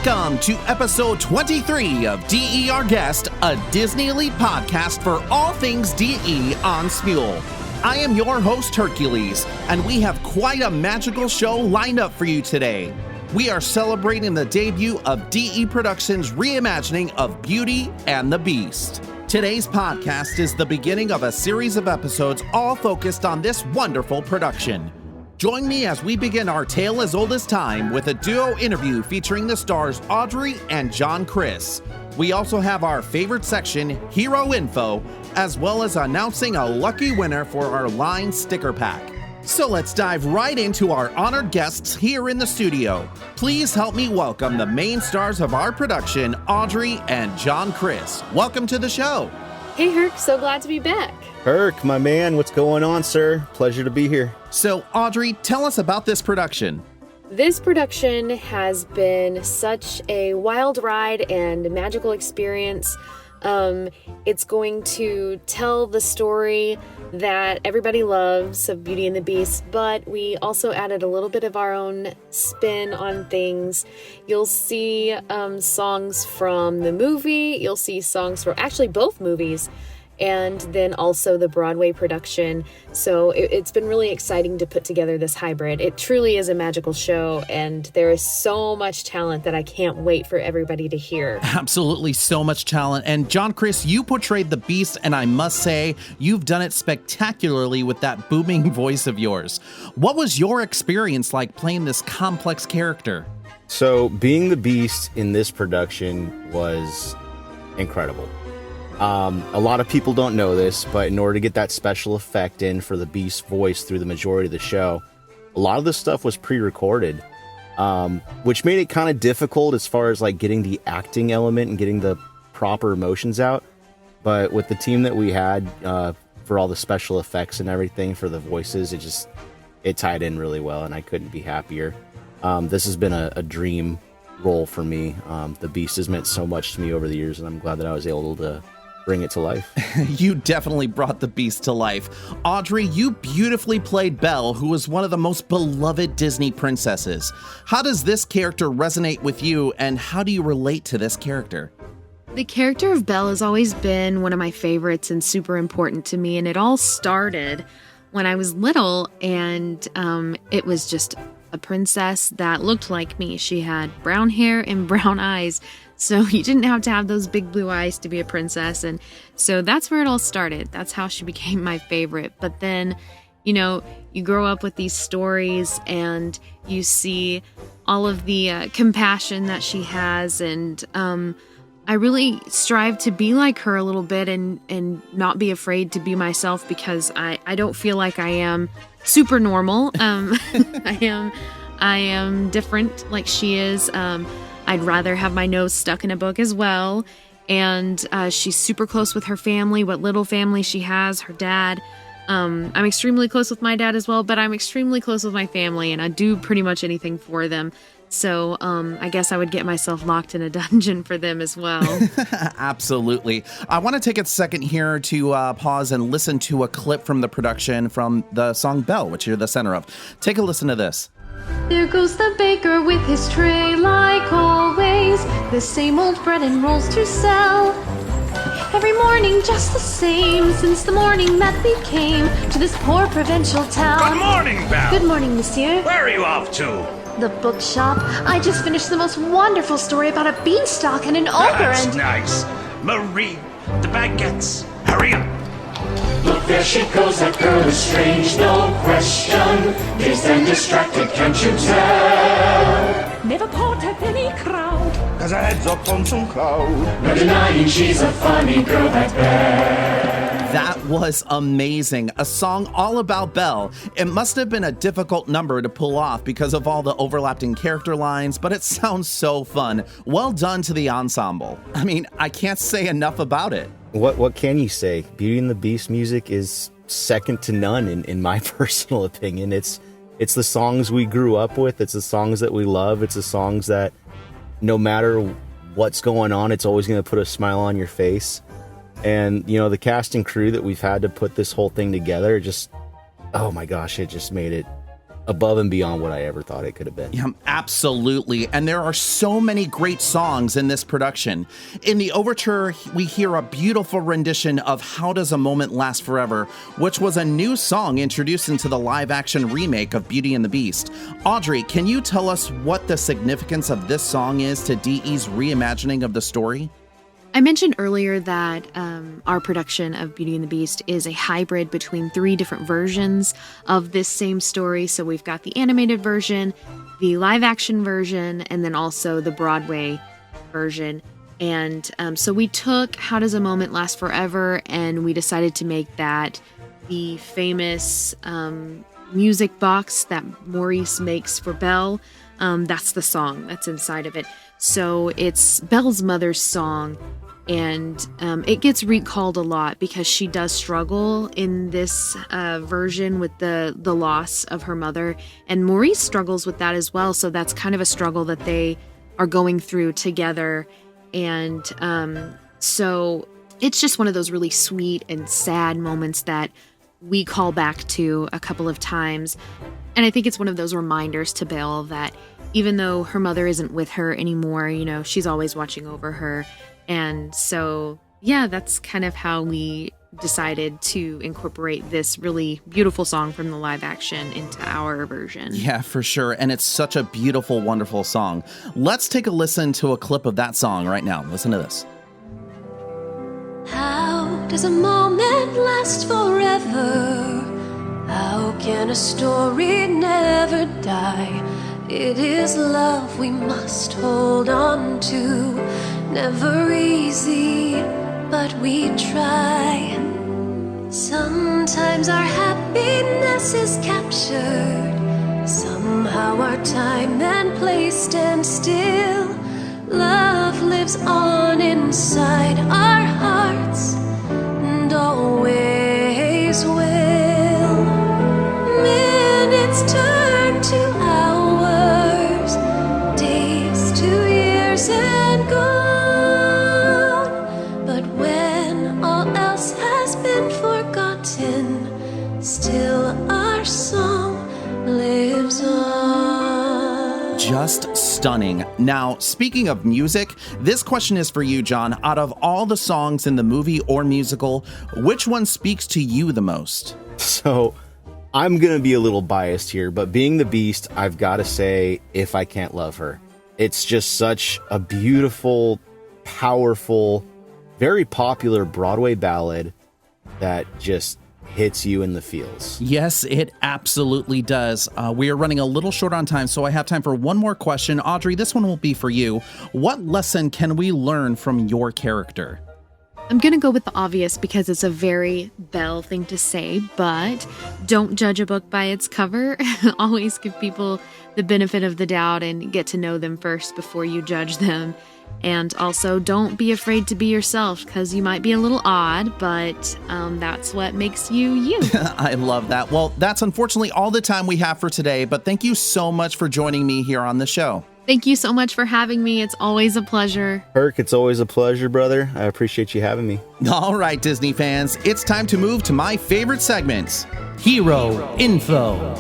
Welcome to episode 23 of DE Our Guest, a Disney Elite podcast for all things DE on Smule. I am your host, Hercules, and we have quite a magical show lined up for you today. We are celebrating the debut of DE Productions' reimagining of Beauty and the Beast. Today's podcast is the beginning of a series of episodes all focused on this wonderful production. Join me as we begin our tale as old as time with a duo interview featuring the stars Audrey and John Chris. We also have our favorite section, Hero Info, as well as announcing a lucky winner for our line sticker pack. So let's dive right into our honored guests here in the studio. Please help me welcome the main stars of our production, Audrey and John Chris. Welcome to the show. Hey Herc, so glad to be back. Herc, my man, what's going on, sir? Pleasure to be here. So, Audrey, tell us about this production. This production has been such a wild ride and magical experience. It's going to tell the story that everybody loves of Beauty and the Beast, but we also added a little bit of our own spin on things. You'll see songs from the movie, you'll see songs from actually both movies, and then also the Broadway production. So it's been really exciting to put together this hybrid. It truly is a magical show, and there is so much talent that I can't wait for everybody to hear. Absolutely so much talent. And John Chris, you portrayed the Beast, and I must say, you've done it spectacularly with that booming voice of yours. What was your experience like playing this complex character? So being the Beast in this production was incredible. A lot of people don't know this, but in order to get that special effect in for the Beast voice through the majority of the show, a lot of this stuff was pre-recorded, which made it kind of difficult as far as like getting the acting element and getting the proper emotions out. But with the team that we had for all the special effects and everything for the voices, it tied in really well, and I couldn't be happier. This has been a dream role for me. The Beast has meant so much to me over the years, and I'm glad that I was able to bring it to life. You definitely brought the Beast to life. Audrey, you beautifully played Belle, who is one of the most beloved Disney princesses. How does this character resonate with you, and how do you relate to this character? The character of Belle has always been one of my favorites and super important to me, and it all started when I was little, and it was just a princess that looked like me. She had brown hair and brown eyes, so you didn't have to have those big blue eyes to be a princess. And so that's where it all started. That's how she became my favorite. But then, you grow up with these stories and you see all of the compassion that she has. And I really strive to be like her a little bit and not be afraid to be myself, because I don't feel like I am super normal. I am different like she is. I'd rather have my nose stuck in a book as well. And she's super close with her family, what little family she has, her dad. I'm extremely close with my dad as well, but I'm extremely close with my family, and I do pretty much anything for them. So I guess I would get myself locked in a dungeon for them as well. Absolutely. I want to take a second here to pause and listen to a clip from the production from the song Belle, which you're the center of. Take a listen to this. There goes the baker with his tray like always, the same old bread and rolls to sell. Every morning just the same, since the morning that we came to this poor provincial town. Good morning, Belle. Good morning, monsieur. Where are you off to? The bookshop. I just finished the most wonderful story about a beanstalk and an ogre. That's nice. Marie, the baguettes. Hurry up. Look, there she goes, that girl is strange, no question. Dazed and distracted, can't you tell? Never part of any crowd. Cause her head's up on some cloud. No denying she's a funny girl, that Belle. That was amazing. A song all about Belle. It must have been a difficult number to pull off because of all the overlapping character lines, but it sounds so fun. Well done to the ensemble. I mean, I can't say enough about it. What can you say? Beauty and the Beast music is second to none in my personal opinion. It's the songs we grew up with. It's the songs that we love. It's the songs that no matter what's going on, it's always going to put a smile on your face. And, the cast and crew that we've had to put this whole thing together, oh my gosh, it just made it above and beyond what I ever thought it could have been. Yeah, absolutely. And there are so many great songs in this production. In the overture, we hear a beautiful rendition of How Does a Moment Last Forever, which was a new song introduced into the live-action remake of Beauty and the Beast. Audrey, can you tell us what the significance of this song is to DE's reimagining of the story? I mentioned earlier that our production of Beauty and the Beast is a hybrid between 3 different versions of this same story. So we've got the animated version, the live action version, and then also the Broadway version. And so we took How Does a Moment Last Forever, and we decided to make that the famous music box that Maurice makes for Belle. That's the song that's inside of it. So it's Belle's mother's song, and it gets recalled a lot because she does struggle in this version with the loss of her mother, and Maurice struggles with that as well. So that's kind of a struggle that they are going through together, and so it's just one of those really sweet and sad moments that we call back to a couple of times. And I think it's one of those reminders to Belle that even though her mother isn't with her anymore, you know, she's always watching over her. And so, yeah, that's kind of how we decided to incorporate this really beautiful song from the live action into our version. Yeah, for sure. And it's such a beautiful, wonderful song. Let's take a listen to a clip of that song right now. Listen to this. How does a moment last forever? How can a story never die? It is love we must hold on to. Never easy, but we try. Sometimes our happiness is captured. Somehow our time and place stand still. Love lives on inside our hearts and always will. Minutes turn to hours, days to years and gone. But when all else has been forgotten, still our song lives on. Just stunning. Now, speaking of music, this question is for you, John. Out of all the songs in the movie or musical, which one speaks to you the most? So I'm going to be a little biased here, but being the Beast, I've got to say, If I Can't Love Her. It's just such a beautiful, powerful, very popular Broadway ballad that just hits you in the feels. Yes, it absolutely does. We are running a little short on time, so I have time for one more question. Audrey, this one will be for you. What lesson can we learn from your character? I'm going to go with the obvious because it's a very Belle thing to say, but don't judge a book by its cover. Always give people the benefit of the doubt and get to know them first before you judge them. And also, don't be afraid to be yourself because you might be a little odd, but that's what makes you you. I love that. Well, that's unfortunately all the time we have for today, but thank you so much for joining me here on the show. Thank you so much for having me. It's always a pleasure. Herc, it's always a pleasure, brother. I appreciate you having me. All right, Disney fans, it's time to move to my favorite segments, Hero Info.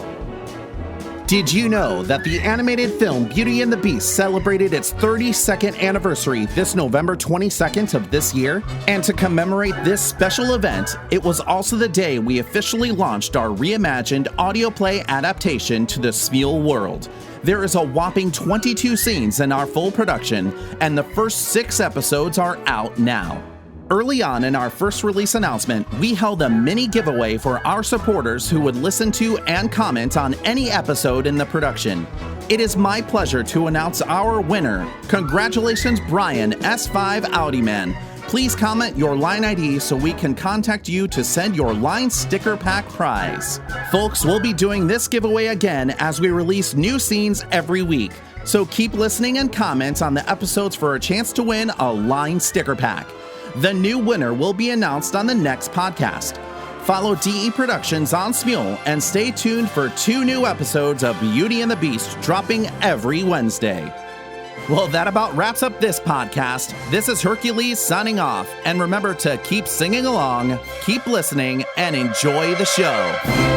Did you know that the animated film Beauty and the Beast celebrated its 32nd anniversary this November 22nd of this year? And to commemorate this special event, it was also the day we officially launched our reimagined audio play adaptation to the Smule world. There is a whopping 22 scenes in our full production, and the first 6 episodes are out now. Early on in our first release announcement, we held a mini giveaway for our supporters who would listen to and comment on any episode in the production. It is my pleasure to announce our winner. Congratulations, Brian, S5 Audi Man. Please comment your line ID so we can contact you to send your line sticker pack prize. Folks, we'll be doing this giveaway again as we release new scenes every week. So keep listening and comment on the episodes for a chance to win a line sticker pack. The new winner will be announced on the next podcast. Follow DE Productions on Smule and stay tuned for 2 new episodes of Beauty and the Beast dropping every Wednesday. Well, that about wraps up this podcast. This is Hercules signing off. And remember to keep singing along, keep listening, and enjoy the show.